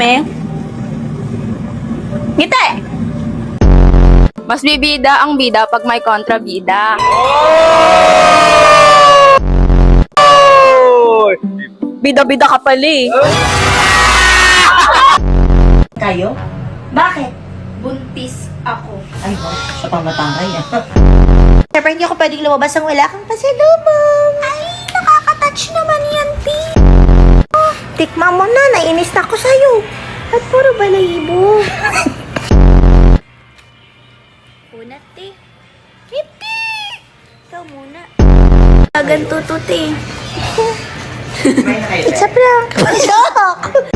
kami. Ngiti! Mas bibida ang bida pag may kontrabida. Bida-bida ka pala eh. Kayo? Bakit? Buntis ako. Ay, wow. Siya pang matangay ah. Siyempre, hindi ako pwedeng lumabas ang wala kang pasalubong. Ay, nakaka-touch naman yan, P. Oh, tikma mo na, nainis na ako sa'yo. At puro balahibo. Una, te. Hindi! Ikaw muna. Ganto to, te. It's a prank. Joke!